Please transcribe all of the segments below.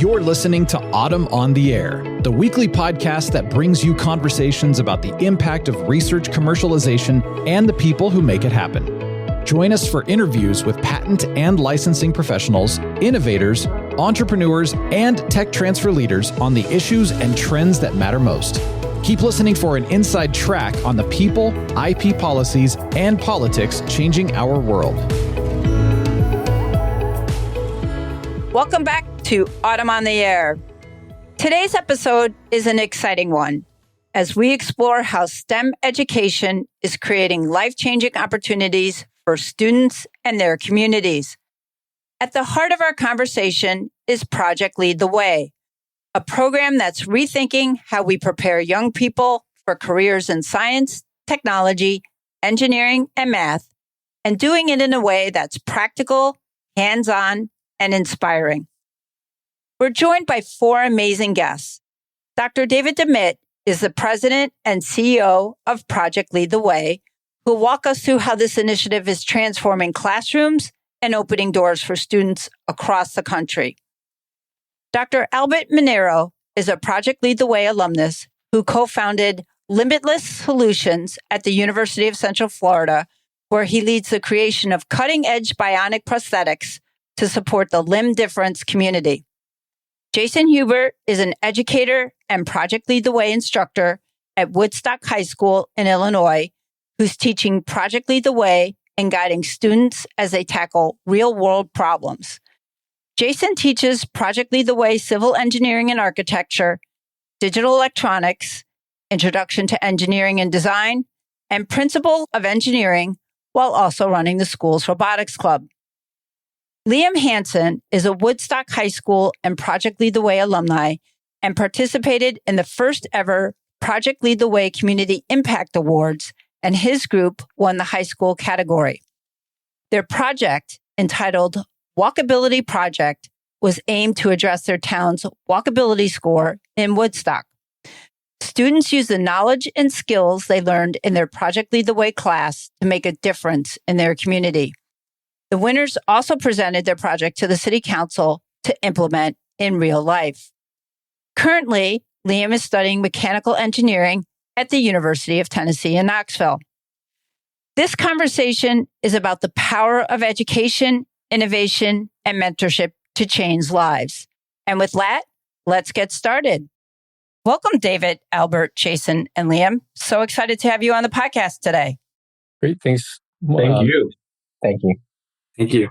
You're listening to Autumn on the Air, the weekly podcast that brings you conversations about the impact of research commercialization and the people who make it happen. Join us for interviews with patent and licensing professionals, innovators, entrepreneurs, and tech transfer leaders on the issues and trends that matter most. Keep listening for an inside track on the people, IP policies, and politics changing our world. Welcome back to Autumn on the Air. Today's episode is an exciting one as we explore how STEM education is creating life-changing opportunities for students and their communities. At the heart of our conversation is Project Lead the Way, a program that's rethinking how we prepare young people for careers in science, technology, engineering, and math, and doing it in a way that's practical, hands-on, and inspiring. We're joined by four amazing guests. Dr. David Dimmett is the president and CEO of Project Lead the Way, who'll walk us through how this initiative is transforming classrooms and opening doors for students across the country. Dr. Albert Minero is a Project Lead the Way alumnus who co-founded Limbitless Solutions at the University of Central Florida, where he leads the creation of cutting-edge bionic prosthetics to support the limb difference community. Jason Hubert is an educator and Project Lead the Way instructor at Woodstock High School in Illinois, who's teaching Project Lead the Way and guiding students as they tackle real-world problems. Jason teaches Project Lead the Way civil engineering and architecture, digital electronics, introduction to engineering and design, and principle of engineering, while also running the school's robotics club. Liam Hansen is a Woodstock High School and Project Lead the Way alumni and participated in the first ever Project Lead the Way Community Impact Awards, and his group won the high school category. Their project, entitled Walkability Project, was aimed to address their town's walkability score in Woodstock. Students use the knowledge and skills they learned in their Project Lead the Way class to make a difference in their community. The winners also presented their project to the City Council to implement in real life. Currently, Liam is studying mechanical engineering at the University of Tennessee in Knoxville. This conversation is about the power of education, innovation, and mentorship to change lives. And with that, let's get started. Welcome, David, Albert, Jason, and Liam. So excited to have you on the podcast today. Great. Thanks. Thank you. Thank you. Thank you.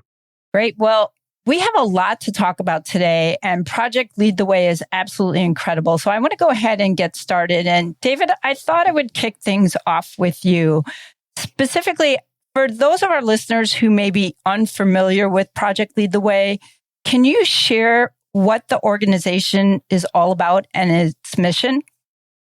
Great. Well, we have a lot to talk about today, and Project Lead the Way is absolutely incredible. So I want to go ahead and get started. And David, I thought I would kick things off with you. Specifically, for those of our listeners who may be unfamiliar with Project Lead the Way, can you share what the organization is all about and its mission?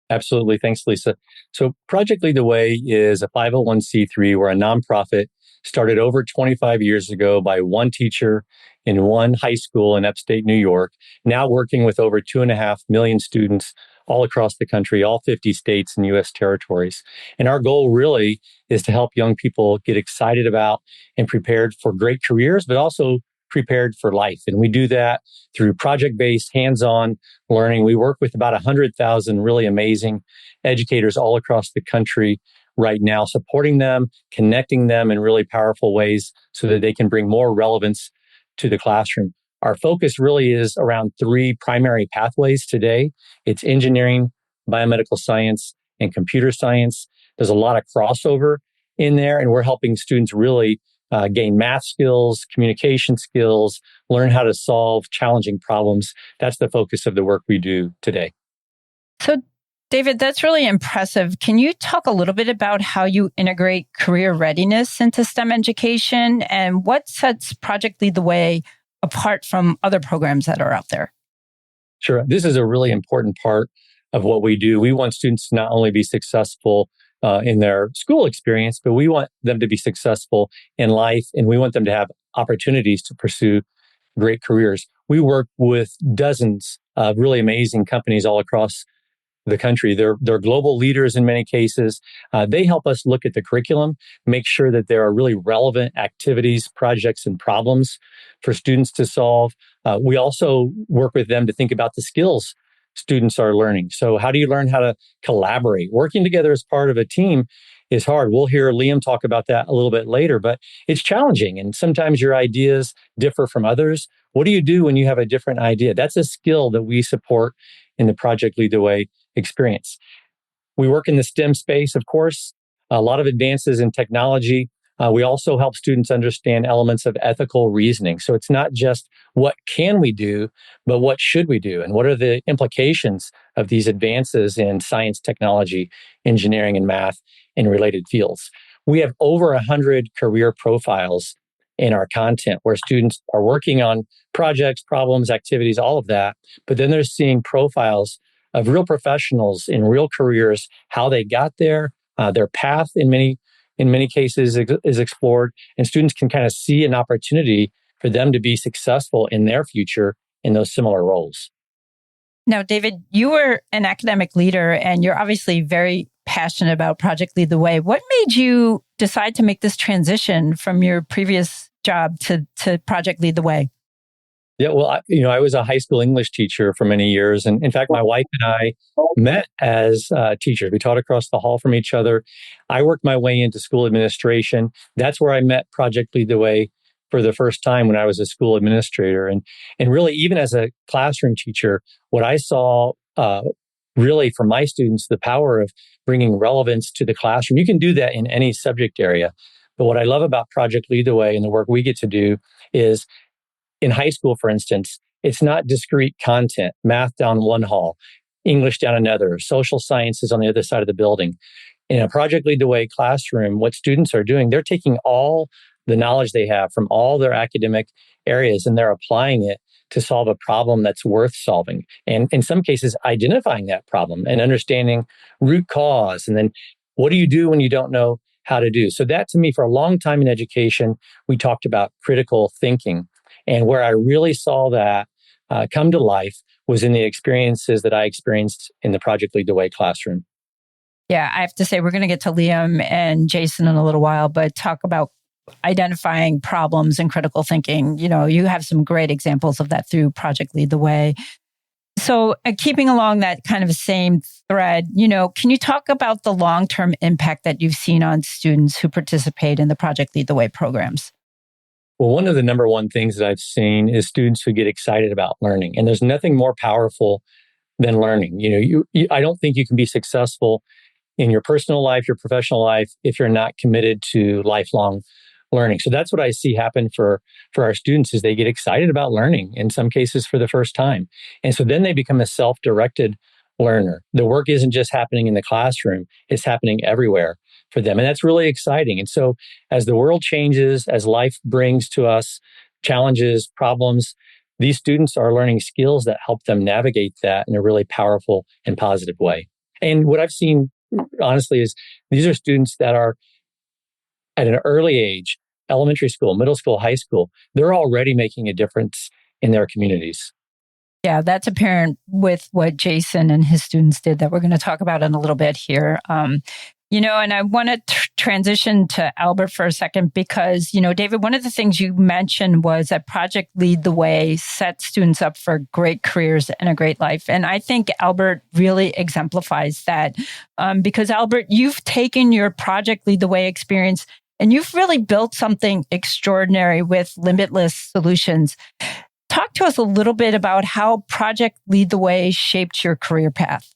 Absolutely. Thanks, Lisa. So Project Lead the Way is a 501c3. We're a nonprofit started over 25 years ago by one teacher in one high school in upstate New York, now working with over 2.5 million students all across the country, all 50 states and U.S. territories. And our goal really is to help young people get excited about and prepared for great careers, but also prepared for life. And we do that through project-based, hands-on learning. We work with about 100,000 really amazing educators all across the country right now, supporting them, connecting them in really powerful ways so that they can bring more relevance to the classroom. Our focus really is around three primary pathways today. It's engineering, biomedical science, and computer science. There's a lot of crossover in there, and we're helping students really gain math skills, communication skills, learn how to solve challenging problems. That's the focus of the work we do today. So, David, that's really impressive. Can you talk a little bit about how you integrate career readiness into STEM education and what sets Project Lead the Way apart from other programs that are out there? Sure. This is a really important part of what we do. We want students to not only be successful in their school experience, but we want them to be successful in life, and we want them to have opportunities to pursue great careers. We work with dozens of really amazing companies all across the country. They're global leaders in many cases. They help us look at the curriculum, make sure that there are really relevant activities, projects, and problems for students to solve. We also work with them to think about the skills students are learning. So how do you learn how to collaborate? Working together as part of a team is hard. We'll hear Liam talk about that a little bit later, but it's challenging. And sometimes your ideas differ from others. What do you do when you have a different idea? That's a skill that we support in the Project Lead the Way experience. We work in the STEM space, of course, a lot of advances in technology. We also help students understand elements of ethical reasoning. So it's not just what can we do, but what should we do? And what are the implications of these advances in science, technology, engineering, and math in related fields? We have over 100 career profiles in our content where students are working on projects, problems, activities, all of that. But then they're seeing profiles of real professionals in real careers, how they got there, their path in many cases is explored, and students can kind of see an opportunity for them to be successful in their future in those similar roles. Now, David, you were an academic leader and you're obviously very passionate about Project Lead the Way. What made you decide to make this transition from your previous job to Project Lead the Way? Yeah, well, I was a high school English teacher for many years. And in fact, my wife and I met as teachers. We taught across the hall from each other. I worked my way into school administration. That's where I met Project Lead the Way for the first time when I was a school administrator. And really, even as a classroom teacher, what I saw really for my students, the power of bringing relevance to the classroom. You can do that in any subject area. But what I love about Project Lead the Way and the work we get to do is in high school, for instance, it's not discrete content, math down one hall, English down another, social sciences on the other side of the building. In a Project Lead the Way classroom, what students are doing, they're taking all the knowledge they have from all their academic areas and they're applying it to solve a problem that's worth solving. And in some cases, identifying that problem and understanding root cause. And then what do you do when you don't know how to do? So that to me, for a long time in education, we talked about critical thinking. And where I really saw that come to life was in the experiences that I experienced in the Project Lead the Way classroom. Yeah, I have to say, we're going to get to Liam and Jason in a little while, but talk about identifying problems and critical thinking. You know, you have some great examples of that through Project Lead the Way. So keeping along that kind of same thread, can you talk about the long-term impact that you've seen on students who participate in the Project Lead the Way programs? Well, one of the number one things that I've seen is students who get excited about learning. And there's nothing more powerful than learning. I don't think you can be successful in your personal life, your professional life, if you're not committed to lifelong learning. So that's what I see happen for our students is they get excited about learning, in some cases for the first time. And so then they become a self-directed learner. The work isn't just happening in the classroom, it's happening everywhere for them. And that's really exciting. And so as the world changes, as life brings to us challenges, problems, these students are learning skills that help them navigate that in a really powerful and positive way. And what I've seen, honestly, is these are students that are at an early age, elementary school, middle school, high school, they're already making a difference in their communities. Yeah, that's apparent with what Jason and his students did that we're going to talk about in a little bit here. And I want to transition to Albert for a second because, David, one of the things you mentioned was that Project Lead the Way sets students up for great careers and a great life. And I think Albert really exemplifies that because, Albert, you've taken your Project Lead the Way experience and you've really built something extraordinary with Limbitless Solutions. Talk to us a little bit about how Project Lead the Way shaped your career path.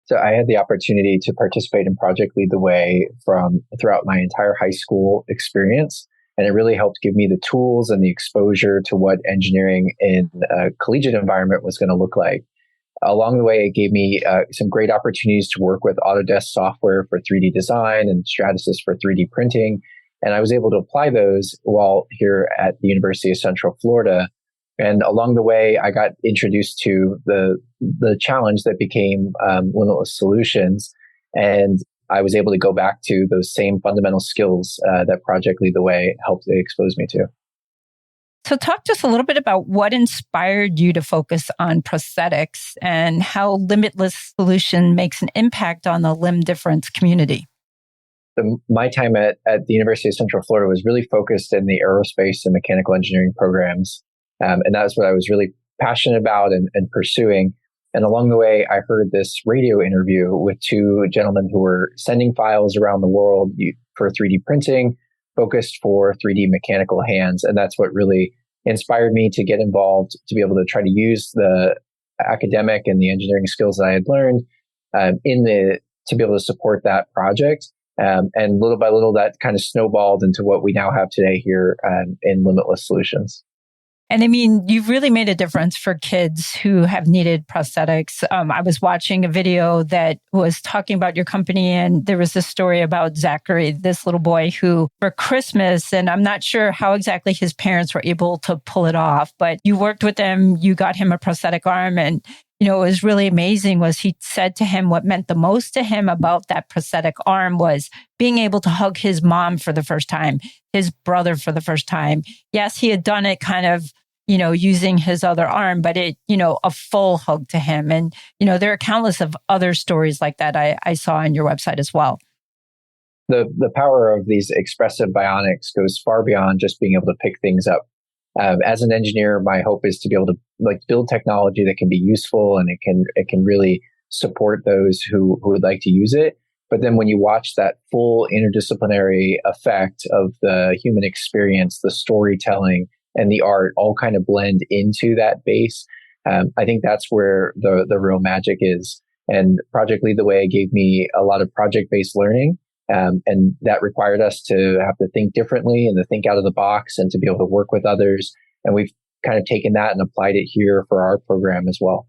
So I had the opportunity to participate in Project Lead the Way throughout my entire high school experience. And it really helped give me the tools and the exposure to what engineering in a collegiate environment was going to look like. Along the way, it gave me some great opportunities to work with Autodesk software for 3D design and Stratasys for 3D printing. And I was able to apply those while here at the University of Central Florida. And along the way, I got introduced to the challenge that became Limitless Solutions. And I was able to go back to those same fundamental skills that Project Lead the Way helped expose me to. So talk to us a little bit about what inspired you to focus on prosthetics and how Limbitless Solution makes an impact on the limb difference community. My time at the University of Central Florida was really focused in the aerospace and mechanical engineering programs. And that's what I was really passionate about and pursuing. And along the way, I heard this radio interview with two gentlemen who were sending files around the world for 3D printing, focused for 3D mechanical hands. And that's what really inspired me to get involved, to be able to try to use the academic and the engineering skills that I had learned to be able to support that project. And little by little, that kind of snowballed into what we now have today here in Limitless Solutions. And I mean, you've really made a difference for kids who have needed prosthetics. I was watching a video that was talking about your company, and there was this story about Zachary, this little boy who, for Christmas, and I'm not sure how exactly his parents were able to pull it off, but you worked with him, you got him a prosthetic arm, and what was really amazing was he said to him what meant the most to him about that prosthetic arm was being able to hug his mom for the first time, his brother for the first time. Yes, he had done it kind of, using his other arm, but a full hug to him. And, there are countless of other stories like that I saw on your website as well. The power of these expressive bionics goes far beyond just being able to pick things up. As an engineer, my hope is to be able to build technology that can be useful and it can really support those who would like to use it. But then when you watch that full interdisciplinary effect of the human experience, the storytelling and the art all kind of blend into that base, I think that's where the real magic is. And Project Lead the Way gave me a lot of project-based learning. And that required us to have to think differently and to think out of the box and to be able to work with others. And we've kind of taken that and applied it here for our program as well.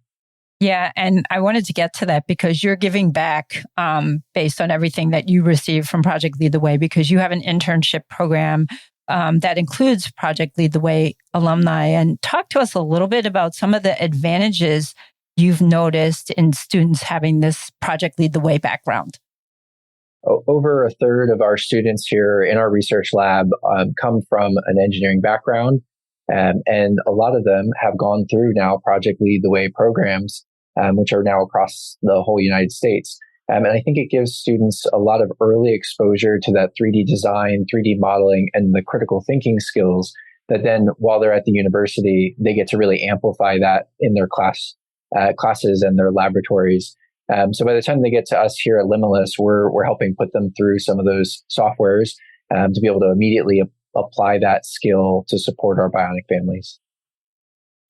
Yeah. And I wanted to get to that because you're giving back based on everything that you received from Project Lead the Way, because you have an internship program that includes Project Lead the Way alumni. And talk to us a little bit about some of the advantages you've noticed in students having this Project Lead the Way background. Over a third of our students here in our research lab come from an engineering background, and a lot of them have gone through now Project Lead the Way programs, which are now across the whole United States. And I think it gives students a lot of early exposure to that 3D design, 3D modeling, and the critical thinking skills that then, while they're at the university, they get to really amplify that in their classes and their laboratories. So by the time they get to us here at Limitless, we're helping put them through some of those softwares to be able to immediately apply that skill to support our bionic families.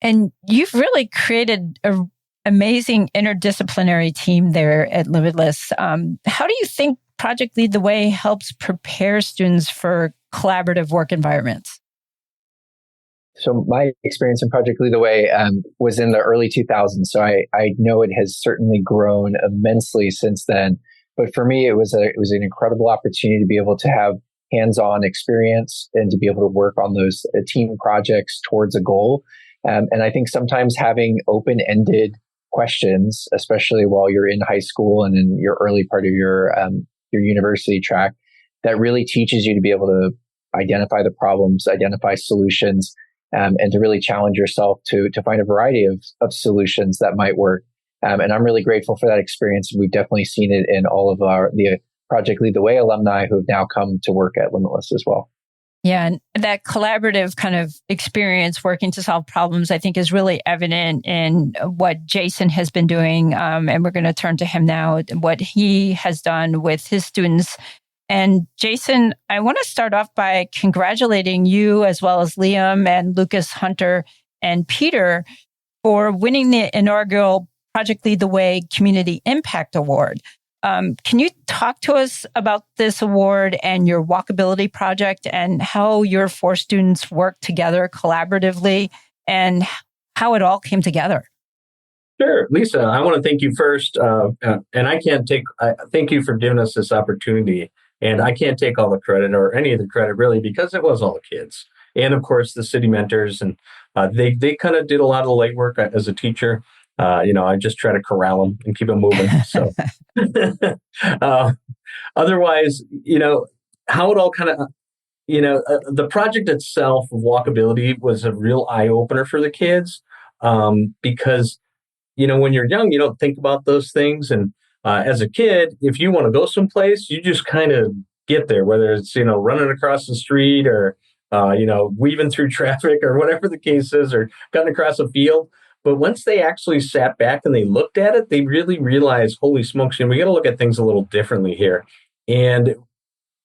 And you've really created an amazing interdisciplinary team there at Limitless. How do you think Project Lead the Way helps prepare students for collaborative work environments? So my experience in Project Lead the Way was in the early 2000s. So I know it has certainly grown immensely since then. But for me, it was an incredible opportunity to be able to have hands-on experience and to be able to work on those team projects towards a goal. And I think sometimes having open-ended questions, especially while you're in high school and in your early part of your university track, that really teaches you to be able to identify the problems, identify solutions, and to really challenge yourself to find a variety of solutions that might work. And I'm really grateful for that experience. We've definitely seen it in all of the Project Lead the Way alumni who have now come to work at Limitless as well. Yeah, and that collaborative kind of experience working to solve problems, I think, is really evident in what Jason has been doing. And we're going to turn to him now, what he has done with his students. And Jason, I want to start off by congratulating you as well as Liam and Lucas, Hunter, and Peter for winning the inaugural Project Lead the Way Community Impact Award. Can you talk to us about this award and your Walkability Project and how your 4 students work together collaboratively and how it all came together? Sure. Lisa, I want to thank you first. And thank you for giving us this opportunity. And I can't take all the credit or any of the credit really, because it was all the kids. And of course, the city mentors. And they kind of did a lot of the legwork as a teacher. I just try to corral them and keep them moving. So otherwise, how it all kind of The project itself of walkability was a real eye opener for the kids, because when you're young, you don't think about those things. And as a kid, if you want to go someplace, you just kind of get there, whether it's, running across the street or, weaving through traffic or whatever the case is, or cutting across a field. But once they actually sat back and they looked at it, they really realized, holy smokes, we got to look at things a little differently here. And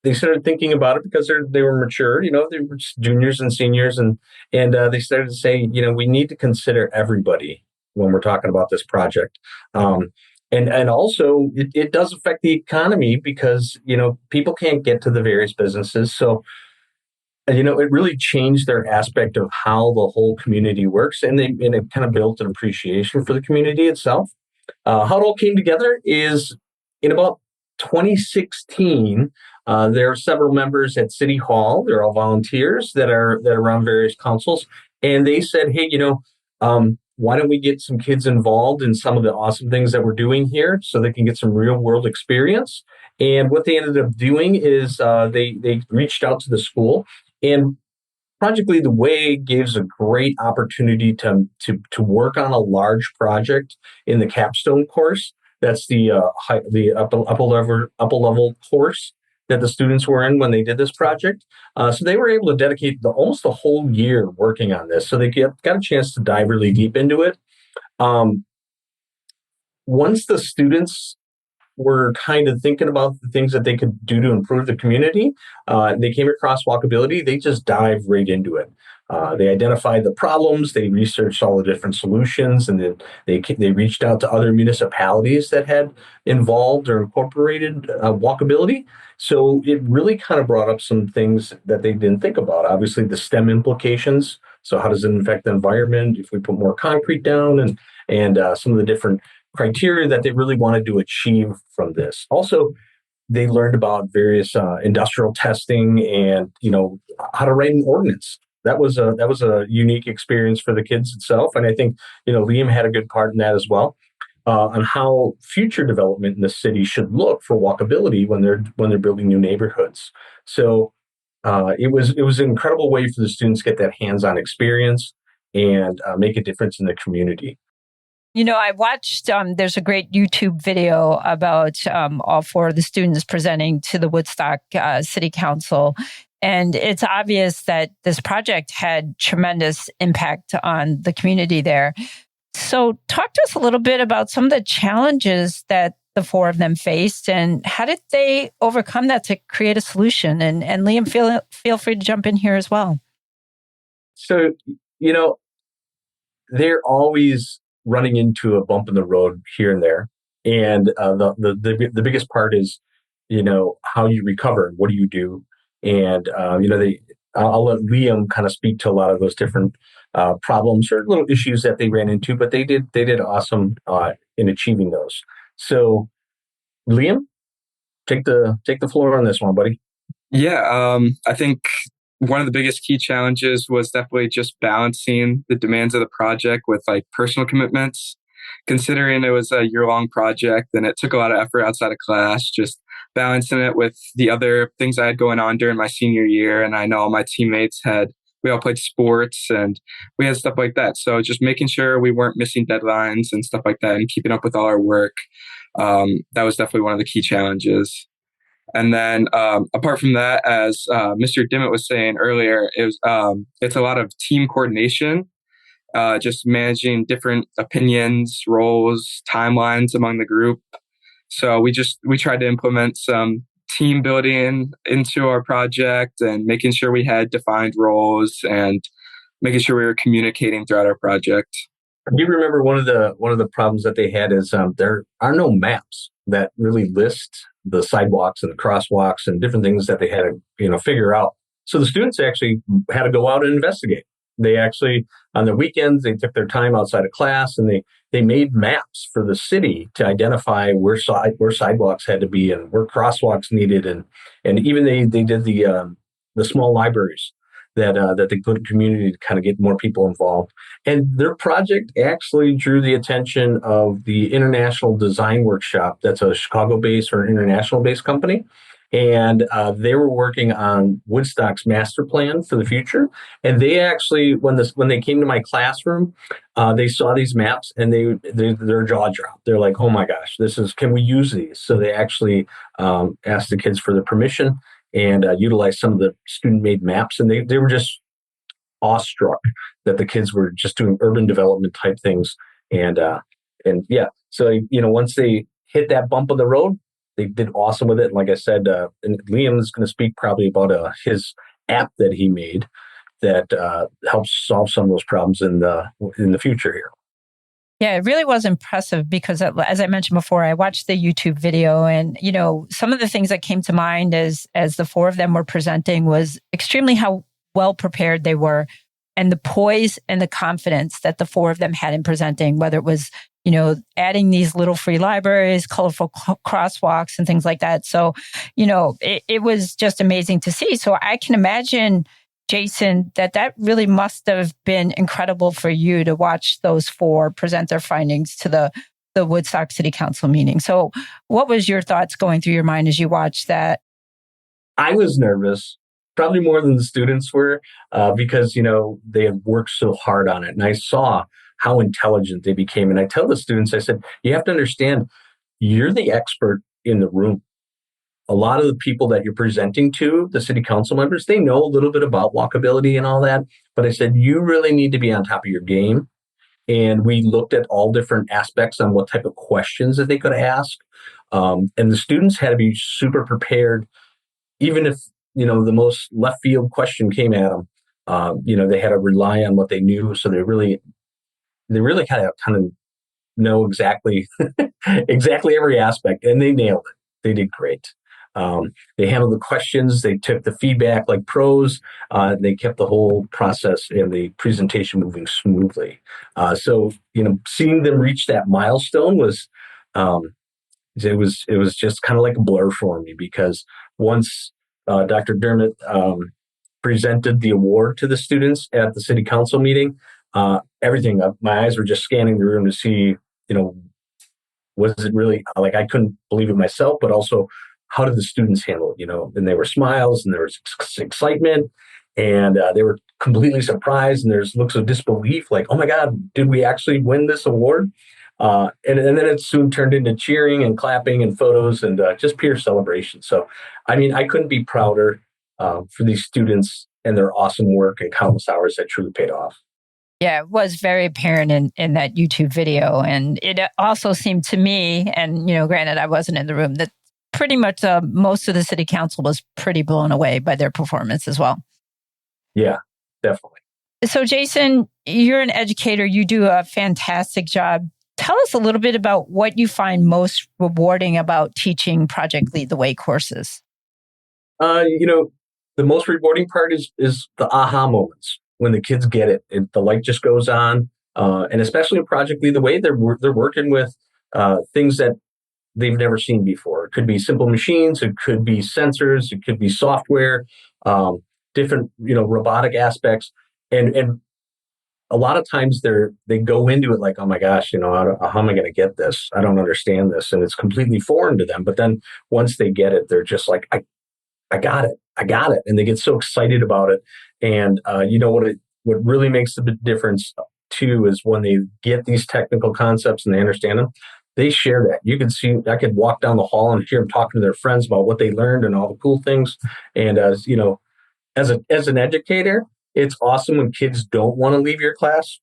they started thinking about it because they were mature, they were juniors and seniors, and they started to say, we need to consider everybody when we're talking about this project. And also it does affect the economy because, people can't get to the various businesses. So, it really changed their aspect of how the whole community works. And it kind of built an appreciation for the community itself. How it all came together is in about 2016, there are several members at City Hall. They're all volunteers that are on various councils. And they said, hey, why don't we get some kids involved in some of the awesome things that we're doing here so they can get some real world experience? And what they ended up doing is they reached out to the school, and Project Lead the Way gives a great opportunity to work on a large project in the capstone course. That's the upper level course that the students were in when they did this project. So they were able to dedicate almost the whole year working on this. So they got a chance to dive really deep into it. Once the students were kind of thinking about the things that they could do to improve the community, they came across walkability. They just dived right into it. They identified the problems. They researched all the different solutions, and then they reached out to other municipalities that had involved or incorporated walkability. So it really kind of brought up some things that they didn't think about. Obviously, the STEM implications. So how does it affect the environment if we put more concrete down, and some of the different criteria that they really wanted to achieve from this. Also, they learned about various industrial testing and how to write an ordinance. That was a unique experience for the kids itself, and I think Liam had a good part in that as well, on how future development in the city should look for walkability when they're building new neighborhoods. So it was an incredible way for the students to get that hands-on experience and make a difference in the community. I watched, there's a great YouTube video about all four of the students presenting to the Woodstock City Council. And it's obvious that this project had tremendous impact on the community there. So talk to us a little bit about some of the challenges that the four of them faced and how did they overcome that to create a solution? And Liam, feel free to jump in here as well. So, they're always running into a bump in the road here and there. And the biggest part is, how you recover. What do you do? And, I'll let Liam kind of speak to a lot of those different problems or little issues that they ran into, but they did awesome in achieving those. So Liam, take the floor on this one, buddy. Yeah. I think one of the biggest key challenges was definitely just balancing the demands of the project with personal commitments. Considering it was a year-long project and it took a lot of effort outside of class, just balancing it with the other things I had going on during my senior year. And I know all my teammates we all played sports and we had stuff like that. So just making sure we weren't missing deadlines and stuff like that and keeping up with all our work. That was definitely one of the key challenges. And then apart from that, as Mr. Dimmett was saying earlier, it's a lot of team coordination, just managing different opinions, roles, timelines among the group. So we tried to implement some team building into our project and making sure we had defined roles and making sure we were communicating throughout our project. Do you remember one of the problems that they had is there are no maps that really list the sidewalks and the crosswalks and different things that they had to figure out. So the students actually had to go out and investigate. They actually, on the weekends, they took their time outside of class and they made maps for the city to identify where sidewalks had to be and where crosswalks needed, and even they did the small libraries that they put in community to kind of get more people involved. And their project actually drew the attention of the International Design Workshop. That's a Chicago-based or international-based company. And they were working on Woodstock's master plan for the future. And they actually, when they came to my classroom, they saw these maps and their jaw dropped. They're like, "Oh my gosh, can we use these?" So they actually asked the kids for their permission and utilized some of the student-made maps. And they were just awestruck that the kids were just doing urban development type things. And yeah, so once they hit that bump of the road, they did awesome with it. And like I said, and Liam is going to speak probably about his app that he made that helps solve some of those problems in the future here. Yeah, it really was impressive because, as I mentioned before, I watched the YouTube video, and some of the things that came to mind as the four of them were presenting was extremely how well prepared they were, and the poise and the confidence that the four of them had in presenting, whether it was adding these little free libraries, colorful crosswalks and things like that. So, it was just amazing to see. So I can imagine, Jason, that really must have been incredible for you to watch those four present their findings to the Woodstock City Council meeting. So what was your thoughts going through your mind as you watched that? I was nervous, probably more than the students were, because, they had worked so hard on it. And I saw how intelligent they became. And I tell the students, I said, you have to understand, you're the expert in the room. A lot of the people that you're presenting to, the city council members, they know a little bit about walkability and all that. But I said, you really need to be on top of your game. And we looked at all different aspects on what type of questions that they could ask. And the students had to be super prepared, even if, the most left field question came at them. They had to rely on what they knew. So they really kind of know exactly every aspect, and they nailed it. They did great. They handled the questions. They took the feedback like pros. They kept the whole process and the presentation moving smoothly. So seeing them reach that milestone was it was just kind of like a blur for me, because once Dr. Dimmett presented the award to the students at the city council meeting, everything, my eyes were just scanning the room to see, was it really, like, I couldn't believe it myself, but also how did the students handle it, and there were smiles and there was excitement, and they were completely surprised, and there's looks of disbelief, like, oh my God, did we actually win this award? And then it soon turned into cheering and clapping and photos and just pure celebration. So, I mean, I couldn't be prouder for these students and their awesome work and countless hours that truly paid off. Yeah, it was very apparent in that YouTube video. And it also seemed to me, and, granted, I wasn't in the room, that pretty much most of the city council was pretty blown away by their performance as well. Yeah, definitely. So, Jason, you're an educator. You do a fantastic job. Tell us a little bit about what you find most rewarding about teaching Project Lead the Way courses. The most rewarding part is the aha moments when the kids get it. The light just goes on, and especially in Project Lead the Way, they're working with things that they've never seen before. It could be simple machines, it could be sensors, it could be software, different robotic aspects, and a lot of times they go into it like, oh my gosh, how am I going to get this? I don't understand this, and it's completely foreign to them. But then once they get it, they're just like, I got it, and they get so excited about it. And what really makes the big difference too is when they get these technical concepts and they understand them, they share that. You can see, I could walk down the hall and hear them talking to their friends about what they learned and all the cool things. And as an educator, it's awesome when kids don't want to leave your class.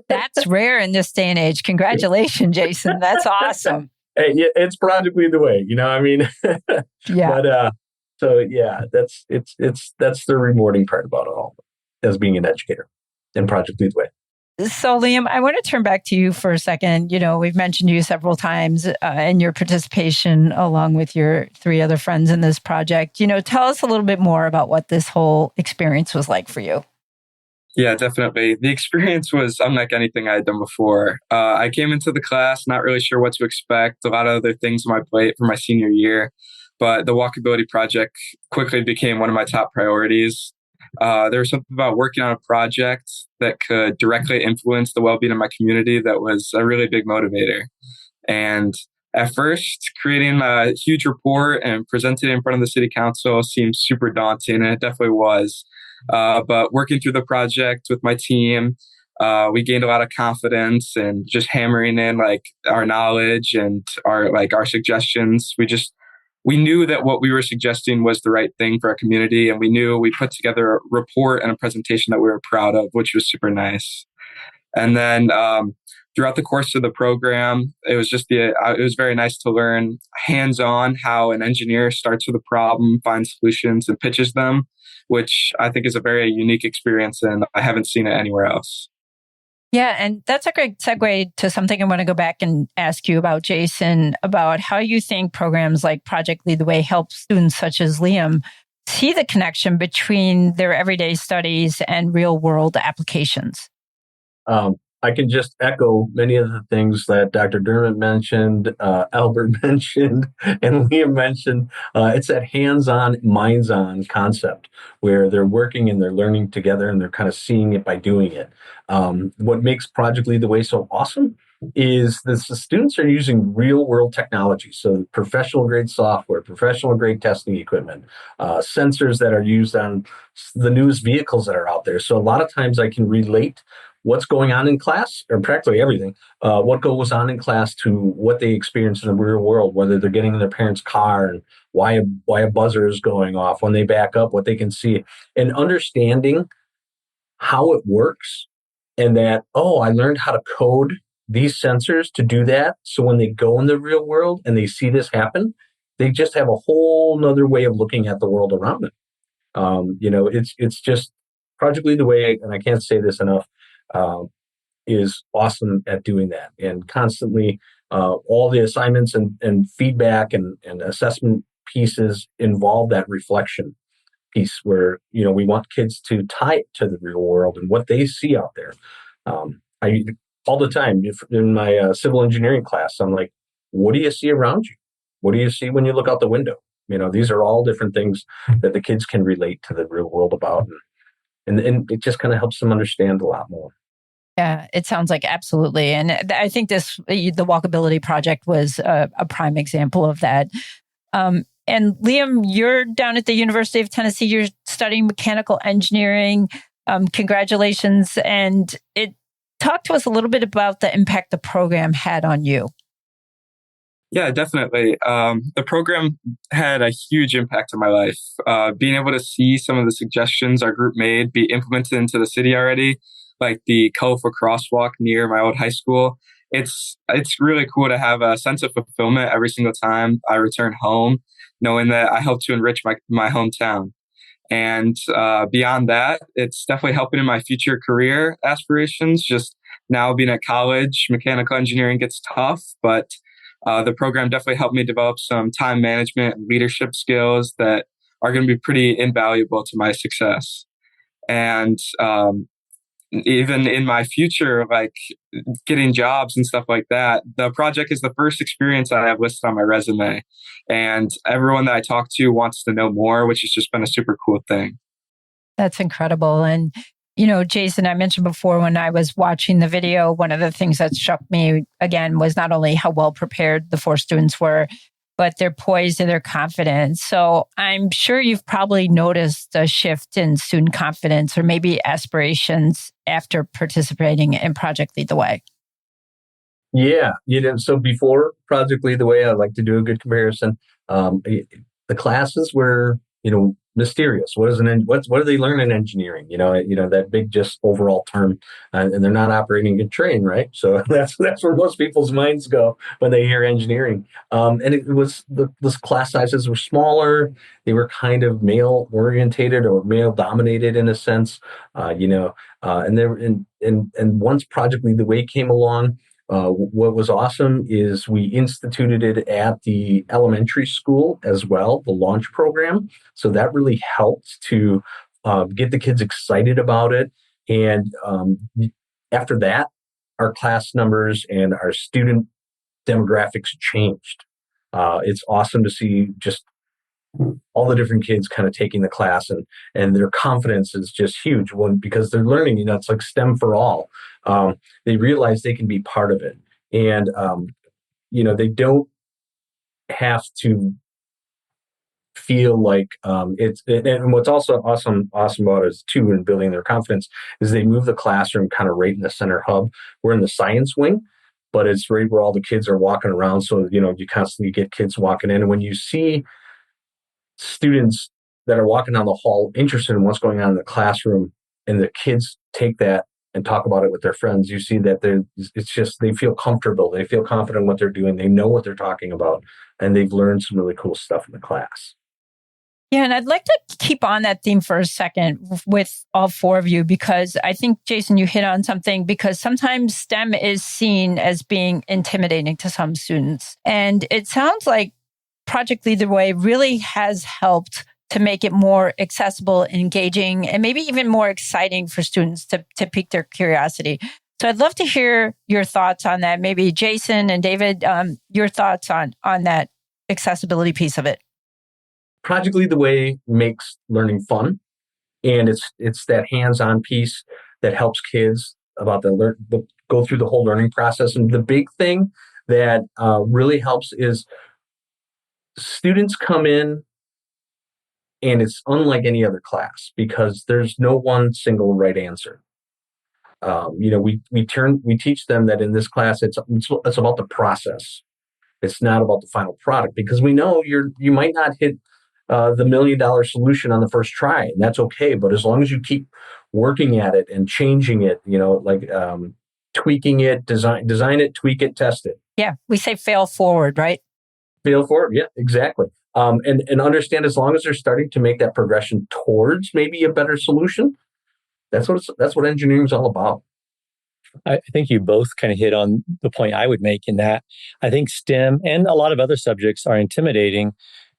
That's rare in this day and age. Congratulations, Jason. That's awesome. Hey, it's Project Lead the Way. Yeah. But so yeah, that's the rewarding part about it all, as being an educator in Project Lead the Way. So, Liam, I want to turn back to you for a second. We've mentioned you several times in your participation along with your three other friends in this project. Tell us a little bit more about what this whole experience was like for you. Yeah, definitely. The experience was unlike anything I had done before. I came into the class not really sure what to expect, a lot of other things on my plate for my senior year, but the Walkability Project quickly became one of my top priorities. There was something about working on a project that could directly influence the well-being of my community that was a really big motivator. And At first, creating a huge report and presenting it in front of the city council seemed super daunting, and it definitely was. But working through the project with my team, we gained a lot of confidence and just hammering in like our knowledge and our suggestions. We knew that what we were suggesting was the right thing for our community, and we knew we put together a report and a presentation that we were proud of, which was super nice. And then throughout the course of the program, it was very nice to learn hands-on how an engineer starts with a problem, finds solutions, and pitches them, which I think is a very unique experience, and I haven't seen it anywhere else. Yeah, and that's a great segue to something I want to go back and ask you about, Jason, about how you think programs like Project Lead the Way help students such as Liam see the connection between their everyday studies and real-world applications. I can just echo many of the things that Dr. Dimmett mentioned, Albert mentioned, and Liam mentioned. It's that hands-on, minds-on concept where they're working and they're learning together and they're kind of seeing it by doing it. What makes Project Lead the Way so awesome is that the students are using real-world technology, so professional-grade software, professional-grade testing equipment, sensors that are used on the newest vehicles that are out there. So a lot of times I can relate what's going on in class, or practically everything, what goes on in class to what they experience in the real world, whether they're getting in their parents' car and why a buzzer is going off when they back up, what they can see, and understanding how it works, and that, I learned how to code these sensors to do that. So when they go in the real world and they see this happen, they just have a whole nother way of looking at the world around them. It's just Project Lead the Way, and I can't say this enough, is awesome at doing that. And constantly, all the assignments and feedback and assessment pieces involve that reflection piece where, we want kids to tie it to the real world and what they see out there. I all the time in my civil engineering class, I'm like, what do you see around you? What do you see when you look out the window? These are all different things that the kids can relate to the real world about. And it just kind of helps them understand a lot more. Yeah, it sounds like absolutely. And I think the Walkability Project was a prime example of that. And Liam, you're down at the University of Tennessee. You're studying mechanical engineering. Congratulations. And talk to us a little bit about the impact the program had on you. Yeah, definitely. The program had a huge impact on my life. Being able to see some of the suggestions our group made be implemented into the city already, like the colorful crosswalk near my old high school. It's really cool to have a sense of fulfillment every single time I return home, knowing that I helped to enrich my hometown. And beyond that, it's definitely helping in my future career aspirations. Just now being at college, mechanical engineering gets tough, but the program definitely helped me develop some time management and leadership skills that are going to be pretty invaluable to my success. And even in my future, like getting jobs and stuff like that, the project is the first experience I have listed on my resume. And everyone that I talk to wants to know more, which has just been a super cool thing. That's incredible. And, Jason, I mentioned before when I was watching the video, one of the things that struck me again was not only how well prepared the 4 students were, but their poise and their confidence. So I'm sure you've probably noticed a shift in student confidence or maybe aspirations after participating in Project Lead the Way. Yeah, so before Project Lead the Way, I like to do a good comparison. The classes were, mysterious. What do they learn in engineering? That big just overall term, and they're not operating a train, right? So that's where most people's minds go when they hear engineering. And it was the class sizes were smaller. They were kind of male orientated or male dominated in a sense, and there and once Project Lead the Way came along. What was awesome is we instituted it at the elementary school as well, the launch program. So that really helped to get the kids excited about it. And after that, our class numbers and our student demographics changed. It's awesome to see just all the different kids kind of taking the class and their confidence is just huge because they're learning, it's like STEM for all. They realize they can be part of it. And, they don't have to feel like and what's also awesome about it is too, in building their confidence, is they move the classroom kind of right in the center hub. We're in the science wing, but it's right where all the kids are walking around. So, you constantly get kids walking in. And when you see students that are walking down the hall interested in what's going on in the classroom, and the kids take that and talk about it with their friends, you see that they feel comfortable. They feel confident in what they're doing. They know what they're talking about, and they've learned some really cool stuff in the class. Yeah, and I'd like to keep on that theme for a second with all four of you, because I think, Jason, you hit on something, because sometimes STEM is seen as being intimidating to some students. And it sounds like Project Lead the Way really has helped to make it more accessible, engaging, and maybe even more exciting for students to pique their curiosity. So I'd love to hear your thoughts on that. Maybe Jason and David, your thoughts on that accessibility piece of it. Project Lead the Way makes learning fun, and it's that hands-on piece that helps kids about go through the whole learning process. And the big thing that really helps is students come in, and it's unlike any other class because there's no one single right answer. We teach them that in this class it's about the process. It's not about the final product, because we know you might not hit the $1 million solution on the first try, and that's okay. But as long as you keep working at it and changing it, tweaking it, design it, tweak it, test it. Yeah, we say fail forward, right? Fail forward, yeah, exactly. And understand, as long as they're starting to make that progression towards maybe a better solution, that's what engineering is all about. I think you both kind of hit on the point I would make, in that I think STEM and a lot of other subjects are intimidating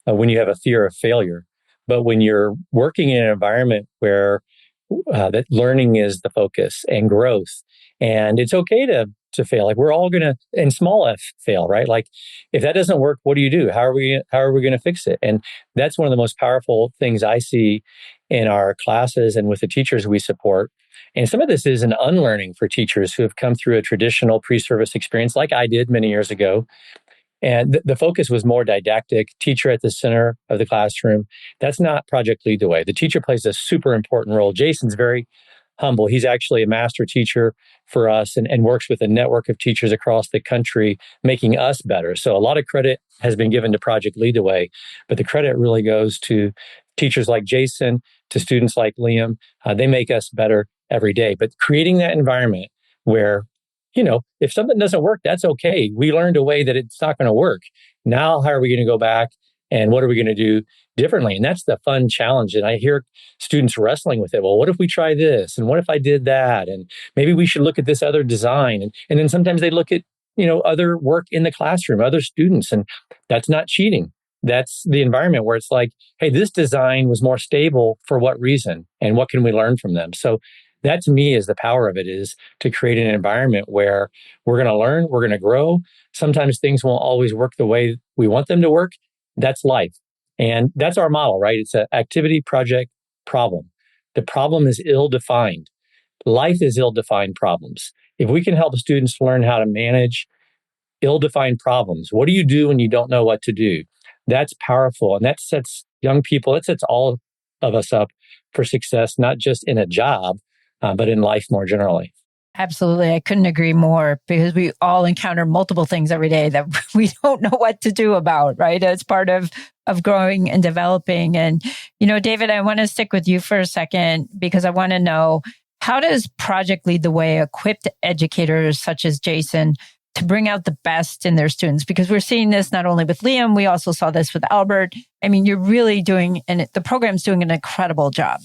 when you have a fear of failure. But when you're working in an environment where that learning is the focus and growth, and it's okay to fail. Like, we're all going to, in small f, fail, right? Like, if that doesn't work, what do you do? How are we going to fix it? And that's one of the most powerful things I see in our classes and with the teachers we support. And some of this is an unlearning for teachers who have come through a traditional pre-service experience like I did many years ago. And the focus was more didactic, teacher at the center of the classroom. That's not Project Lead the Way. The teacher plays a super important role. Jason's very humble. He's actually a master teacher for us and works with a network of teachers across the country, making us better. So a lot of credit has been given to Project Lead the Way, but the credit really goes to teachers like Jason, to students like Liam. They make us better every day. But creating that environment where, if something doesn't work, that's okay. We learned a way that it's not going to work. Now, how are we going to go back, and what are we going to do differently? And that's the fun challenge. And I hear students wrestling with it. Well, what if we try this? And what if I did that? And maybe we should look at this other design. And then sometimes they look at, other work in the classroom, other students. And that's not cheating. That's the environment where it's like, hey, this design was more stable for what reason? And what can we learn from them? So that, to me, is the power of it, is to create an environment where we're going to learn, we're going to grow. Sometimes things won't always work the way we want them to work. That's life. And that's our model, right? It's an activity, project, problem. The problem is ill-defined. Life is ill-defined problems. If we can help students learn how to manage ill-defined problems, what do you do when you don't know what to do? That's powerful. And that sets young people, it sets all of us up for success, not just in a job, but in life more generally. Absolutely. I couldn't agree more, because we all encounter multiple things every day that we don't know what to do about, right? It's part of growing and developing. And, David, I want to stick with you for a second, because I want to know, how does Project Lead the Way equip educators such as Jason to bring out the best in their students? Because we're seeing this not only with Liam, we also saw this with Albert. I mean, you're really doing, and the program's doing an incredible job.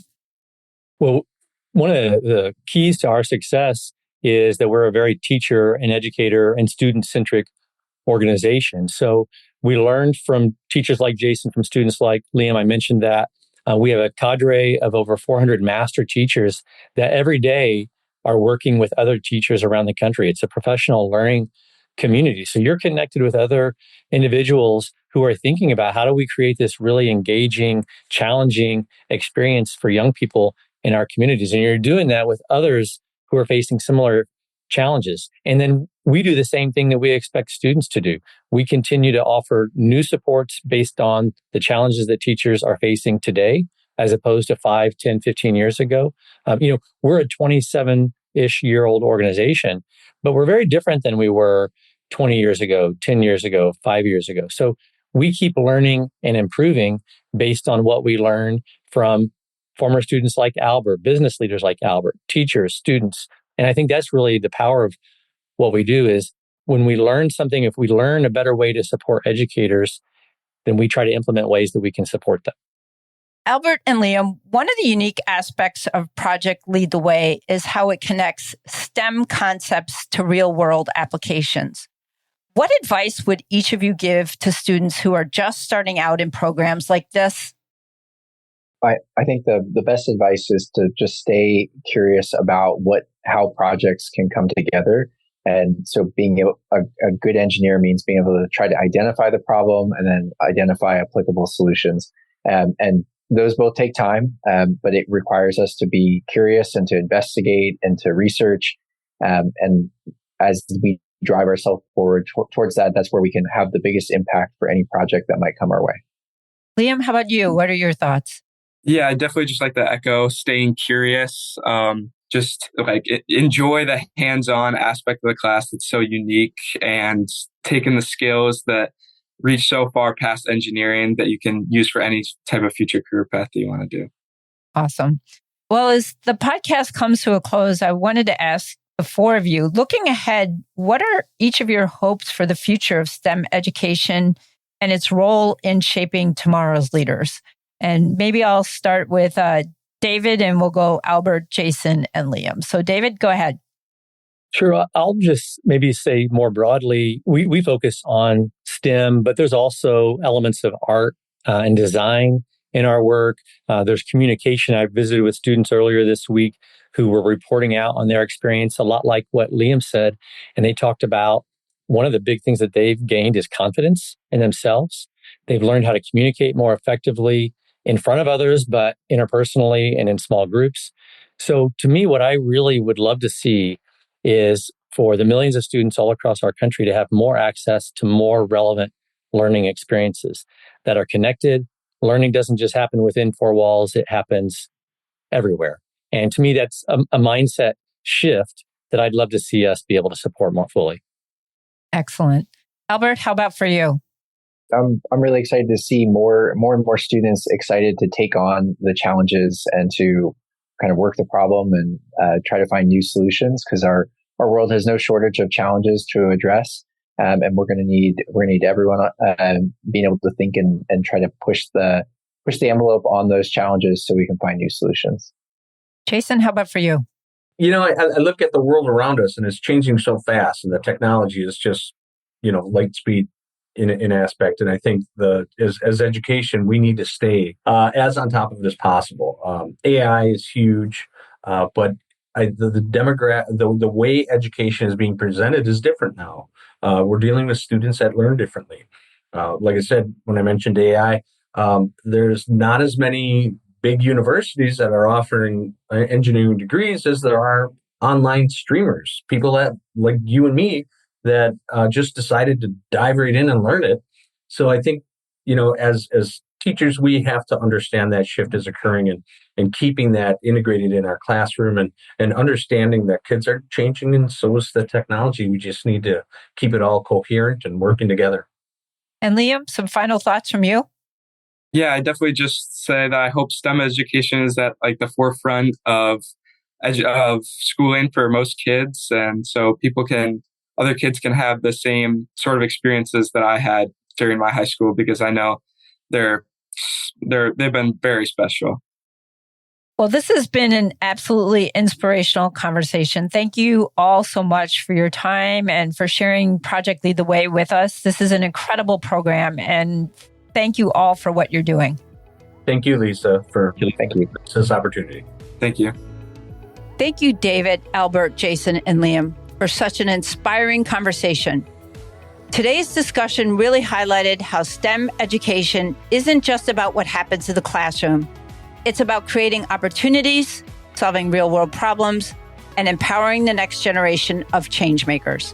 Well, one of the keys to our success is that we're a very teacher and educator and student-centric organization. So we learned from teachers like Jason, from students like Liam. I mentioned that. We have a cadre of over 400 master teachers that every day are working with other teachers around the country. It's a professional learning community. So you're connected with other individuals who are thinking about, how do we create this really engaging, challenging experience for young people in our communities? And you're doing that with others who are facing similar challenges. And then we do the same thing that we expect students to do. We continue to offer new supports based on the challenges that teachers are facing today, as opposed to 5, 10, 15 years ago. We're a 27-ish year old organization, but we're very different than we were 20 years ago, 10 years ago, 5 years ago. So we keep learning and improving based on what we learn from former students like Albert, business leaders like Albert, teachers, students. And I think that's really the power of what we do is when we learn something, if we learn a better way to support educators, then we try to implement ways that we can support them. Albert and Liam, one of the unique aspects of Project Lead the Way is how it connects STEM concepts to real-world applications. What advice would each of you give to students who are just starting out in programs like this? I think the best advice is to just stay curious about how projects can come together. And so a good engineer means being able to try to identify the problem and then identify applicable solutions. And those both take time, but it requires us to be curious and to investigate and to research. And as we drive ourselves forward towards that, that's where we can have the biggest impact for any project that might come our way. Liam, how about you? What are your thoughts? Yeah, I definitely just like to echo staying curious. Just like enjoy the hands-on aspect of the class that's so unique and taking the skills that reach so far past engineering that you can use for any type of future career path that you want to do. Awesome. Well, as the podcast comes to a close, I wanted to ask the four of you, looking ahead, what are each of your hopes for the future of STEM education and its role in shaping tomorrow's leaders? And maybe I'll start with David and we'll go Albert, Jason, and Liam. So David, go ahead. Sure. I'll just maybe say more broadly, we focus on STEM, but there's also elements of art and design in our work. There's communication. I visited with students earlier this week who were reporting out on their experience, a lot like what Liam said. And they talked about one of the big things that they've gained is confidence in themselves. They've learned how to communicate more effectively in front of others, but interpersonally and in small groups. So to me, what I really would love to see is for the millions of students all across our country to have more access to more relevant learning experiences that are connected. Learning doesn't just happen within four walls, it happens everywhere. And to me, that's a mindset shift that I'd love to see us be able to support more fully. Excellent. Albert, how about for you? I'm really excited to see more and more students excited to take on the challenges and to kind of work the problem and try to find new solutions, because our world has no shortage of challenges to address, and we're going to need everyone being able to think and try to push the envelope on those challenges so we can find new solutions. Jason, how about for you? I look at the world around us and it's changing so fast, and the technology is just light speed in aspect. And I think as education, we need to stay as on top of it as possible. AI is huge, but the way education is being presented is different now. We're dealing with students that learn differently. Like I said, when I mentioned AI, there's not as many big universities that are offering engineering degrees as there are online streamers, people that like you and me that just decided to dive right in and learn it. So I think, as teachers, we have to understand that shift is occurring and keeping that integrated in our classroom and understanding that kids are changing and so is the technology. We just need to keep it all coherent and working together. And Liam, some final thoughts from you? Yeah, I definitely just say that I hope STEM education is at the forefront of schooling for most kids. And so other kids can have the same sort of experiences that I had during my high school, because I know they've been very special. Well, this has been an absolutely inspirational conversation. Thank you all so much for your time and for sharing Project Lead the Way with us. This is an incredible program, and thank you all for what you're doing. Thank you, Lisa, for this opportunity. Thank you. Thank you, David, Albert, Jason, and Liam, for such an inspiring conversation. Today's discussion really highlighted how STEM education isn't just about what happens in the classroom. It's about creating opportunities, solving real-world problems, and empowering the next generation of changemakers.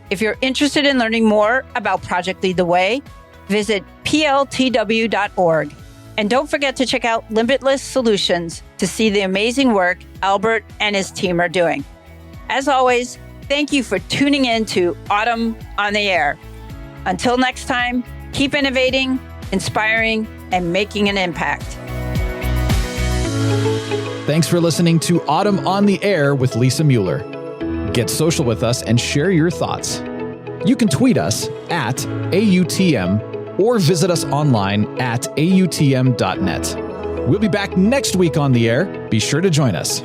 If you're interested in learning more about Project Lead the Way, visit PLTW.org. And don't forget to check out Limbitless Solutions to see the amazing work Albert and his team are doing. As always, thank you for tuning in to Autumn on the Air. Until next time, keep innovating, inspiring, and making an impact. Thanks for listening to Autumn on the Air with Lisa Mueller. Get social with us and share your thoughts. You can tweet us at AUTM or visit us online at autm.net. We'll be back next week on the air. Be sure to join us.